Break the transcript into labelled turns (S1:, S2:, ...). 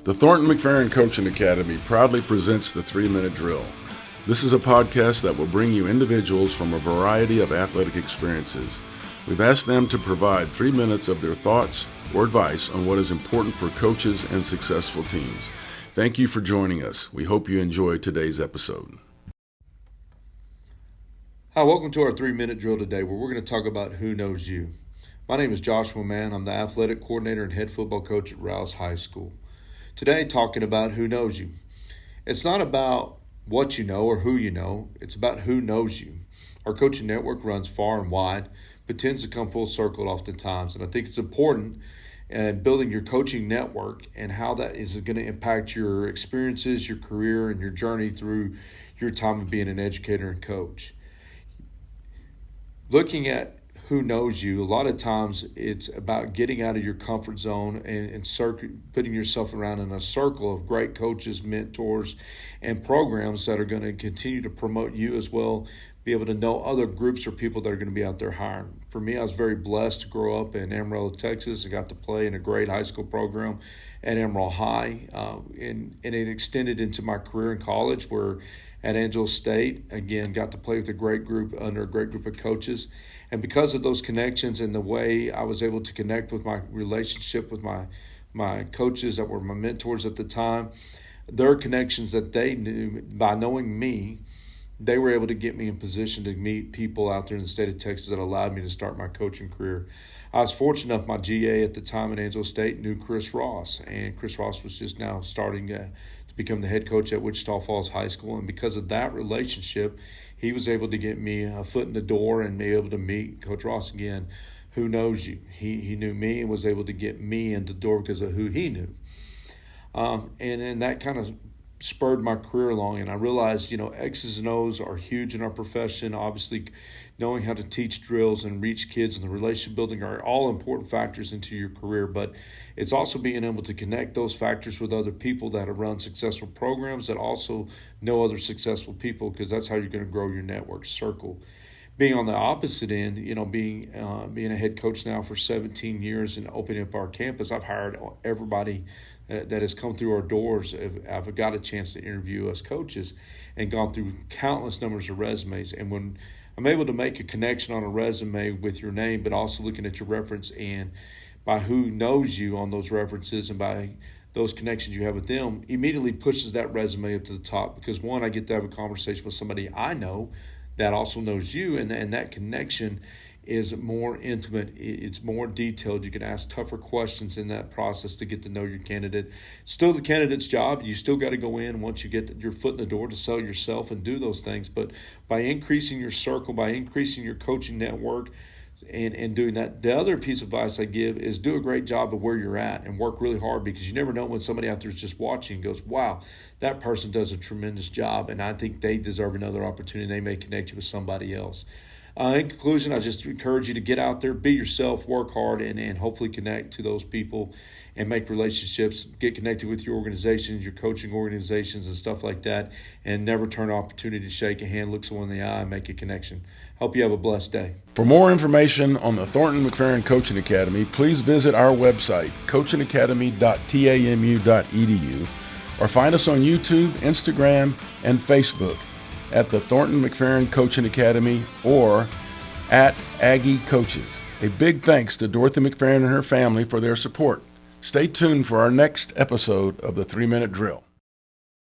S1: The Thornton-McFerrin Coaching Academy proudly presents the 3-Minute Drill. This is a podcast that will bring you individuals from a variety of athletic experiences. We've asked them to provide 3 minutes of their thoughts or advice on what is important for coaches and successful teams. Thank you for joining us. We hope you enjoy today's episode.
S2: Hi, welcome to our 3-Minute Drill today, where we're going to talk about who knows you. My name is Joshua Mann. I'm the athletic coordinator and head football coach at Rouse High School. Today, talking about who knows you. It's not about what you know or who you know. It's about who knows you. Our coaching network runs far and wide, but tends to come full circle oftentimes. And I think it's important in building your coaching network and how that is going to impact your experiences, your career, and your journey through your time of being an educator and coach. Looking at who knows you, a lot of times it's about getting out of your comfort zone and putting yourself around in a circle of great coaches, mentors, and programs that are going to continue to promote you as well, be able to know other groups or people that are going to be out there hiring. For me, I was very blessed to grow up in Amarillo, Texas. I got to play in a great high school program at Amarillo High, and it extended into my career in college where at Angelo State, again, got to play with a great group under a great group of coaches. And because of those connections and the way I was able to connect with my relationship with my coaches that were my mentors at the time, their connections that they knew by knowing me, they were able to get me in position to meet people out there in the state of Texas that allowed me to start my coaching career. I was fortunate enough, my GA at the time at Angelo State knew Chris Ross, and Chris Ross was just now starting to become the head coach at Wichita Falls High School. And because of that relationship, he was able to get me a foot in the door and be able to meet Coach Ross again. Who knows you? He knew me and was able to get me into the door because of who he knew. And that kind of spurred my career along, and I realized, X's and O's are huge in our profession. Obviously, knowing how to teach drills and reach kids and the relationship building are all important factors into your career, but it's also being able to connect those factors with other people that have run successful programs that also know other successful people, because that's how you're going to grow your network circle. Being on the opposite end, being a head coach now for 17 years and opening up our campus, I've hired everybody that has come through our doors. I've got a chance to interview us coaches and gone through countless numbers of resumes. And when I'm able to make a connection on a resume with your name, but also looking at your reference and by who knows you on those references and by those connections you have with them, immediately pushes that resume up to the top. Because one, I get to have a conversation with somebody I know that also knows you, and that connection is more intimate. It's more detailed. You can ask tougher questions in that process to get to know your candidate. Still the candidate's job. You still got to go in once you get your foot in the door to sell yourself and do those things. But by increasing your circle, by increasing your coaching network, and doing that, the other piece of advice I give is do a great job of where you're at and work really hard, because you never know when somebody out there is just watching and goes, wow, that person does a tremendous job, and I think they deserve another opportunity. They may connect you with somebody else. In conclusion, I just encourage you to get out there, be yourself, work hard, and hopefully connect to those people and make relationships, get connected with your organizations, your coaching organizations and stuff like that, and never turn an opportunity to shake a hand, look someone in the eye, and make a connection. Hope you have a blessed day.
S1: For more information on the Thornton-McFerrin Coaching Academy, please visit our website, coachingacademy.tamu.edu, or find us on YouTube, Instagram, and Facebook at the Thornton-McFerrin Coaching Academy or at Aggie Coaches. A big thanks to Dorothy McFerrin and her family for their support. Stay tuned for our next episode of the 3-Minute Drill.